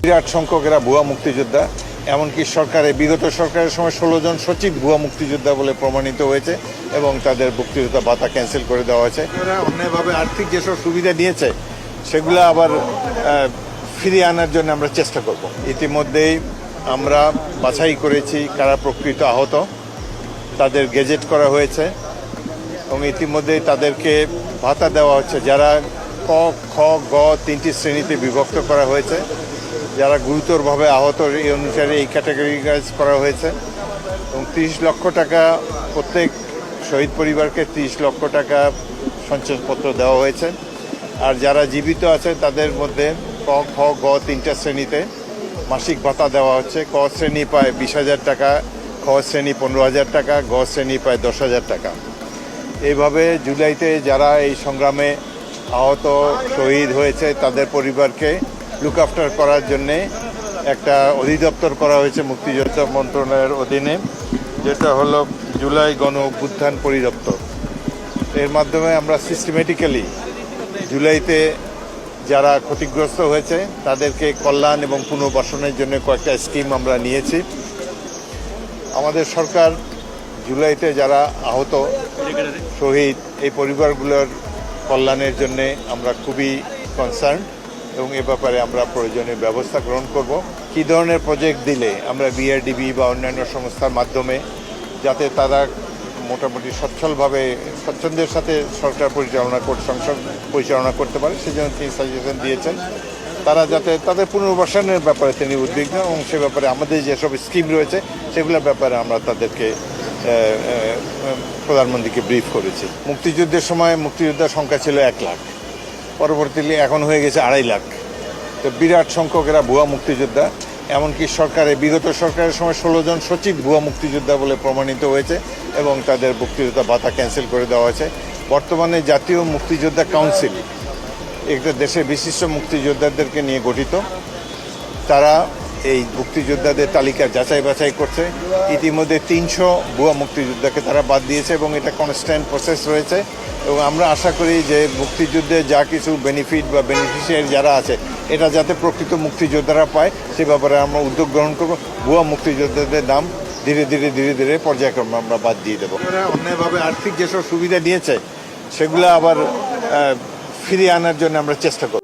বিরাট সংখ্যক এরা ভুয়া মুক্তিযোদ্ধা, এমনকি বিগত সরকারের সময় 16 জন সচিব ভুয়া মুক্তিযোদ্ধা বলে প্রমাণিত হয়েছে এবং তাদের মুক্তিযোদ্ধা ভাতা ক্যান্সেল করে দেওয়া হয়েছে। এরা অন্যায়ভাবে আর্থিক যেসব সুবিধা নিয়েছে সেগুলো আবার ফিরিয়ে আনার জন্য আমরা চেষ্টা করব। ইতিমধ্যেই আমরা বাছাই করেছি কারা প্রকৃত আহত, তাদের গেজেট করা হয়েছে এবং ইতিমধ্যেই তাদেরকে ভাতা দেওয়া হচ্ছে। যারা ক, খ, গ 3টি শ্রেণীতে বিভক্ত করা হয়েছে, যারা গুরুতরভাবে আহত এই অনুসারে এই ক্যাটাগরিজ করা হয়েছে এবং 30 লক্ষ টাকা প্রত্যেক শহীদ পরিবারকে 30 লক্ষ টাকা সঞ্চয়পত্র দেওয়া হয়েছে। আর যারা জীবিত আছে তাদের মধ্যে ক, খ, গ 3টা শ্রেণীতে মাসিক ভাতা দেওয়া হচ্ছে। ক শ্রেণী পায় 20,000 টাকা, খ শ্রেণী 15,000 টাকা, গ শ্রেণী পায় 10,000 টাকা। এইভাবে জুলাইতে যারা এই সংগ্রামে আহত শহীদ হয়েছে তাদের পরিবারকে লুক আফটার করার জন্যে একটা অধিদপ্তর করা হয়েছে মুক্তিযোদ্ধা মন্ত্রণালয়ের অধীনে, যেটা হলো জুলাই গণ অভ্যুত্থান পরিদপ্তর। এর মাধ্যমে আমরা সিস্টেমেটিক্যালি জুলাইতে যারা ক্ষতিগ্রস্ত হয়েছে তাদেরকে কল্যাণ এবং পুনর্বাসনের জন্য কয়েকটা স্কিম আমরা নিয়েছি। আমাদের সরকার জুলাইতে যারা আহত শহীদ এই পরিবারগুলোর কল্যাণের জন্যে আমরা খুবই কনসার্ন এবং এ ব্যাপারে আমরা প্রয়োজনীয় ব্যবস্থা গ্রহণ করব। কী ধরনের প্রজেক্ট দিলে আমরা বিআরডিবি বা অন্যান্য সংস্থার মাধ্যমে যাতে তারা মোটামুটি সচ্ছলভাবে স্বচ্ছন্দের সাথে সরকার সংসদ পরিচালনা করতে পারে সেজন্য তিনি সাজেশন দিয়েছেন। তারা যাতে তাদের পুনর্বাসনের ব্যাপারে তিনি উদ্বিগ্ন এবং সে ব্যাপারে আমাদের যেসব স্কিম রয়েছে সেগুলোর ব্যাপারে আমরা তাদেরকে প্রধানমন্ত্রীকে ব্রিফ করেছি। মুক্তিযুদ্ধের সময় মুক্তিযোদ্ধার সংখ্যা ছিল 1 লাখ, পরবর্তীতে এখন হয়ে গেছে 2.5 লাখ। তো বিরাট সংখ্যক এরা ভুয়া মুক্তিযোদ্ধা, এমনকি বিগত সরকারের সময় 16 জন সচিব ভুয়া মুক্তিযোদ্ধা বলে প্রমাণিত হয়েছে এবং তাদের মুক্তিযোদ্ধা ভাতা ক্যান্সেল করে দেওয়া হয়েছে। বর্তমানে জাতীয় মুক্তিযোদ্ধা কাউন্সিল একটা দেশের বিশিষ্ট মুক্তিযোদ্ধাদেরকে নিয়ে গঠিত। তারা এই মুক্তিযোদ্ধাদের তালিকা যাচাই বাছাই করছে। ইতিমধ্যে 300 ভুয়া মুক্তিযোদ্ধাকে তারা বাদ দিয়েছে এবং এটা কনস্ট্যান্ট প্রসেস রয়েছে এবং আমরা আশা করি যে মুক্তিযুদ্ধে যা কিছু বেনিফিট বা বেনিফিশিয়ারি যারা আছে এটা যাতে প্রকৃত মুক্তিযোদ্ধারা পায় সে ব্যাপারে আমরা উদ্যোগ গ্রহণ করব। ভুয়া মুক্তিযোদ্ধাদের নাম ধীরে ধীরে পর্যায়ক্রমে আমরা বাদ দিয়ে দেবো। এরা অন্যায়ভাবে আর্থিক যেসব সুবিধা নিয়েছে সেগুলো আবার ফিরিয়ে আনার জন্য আমরা চেষ্টা করব।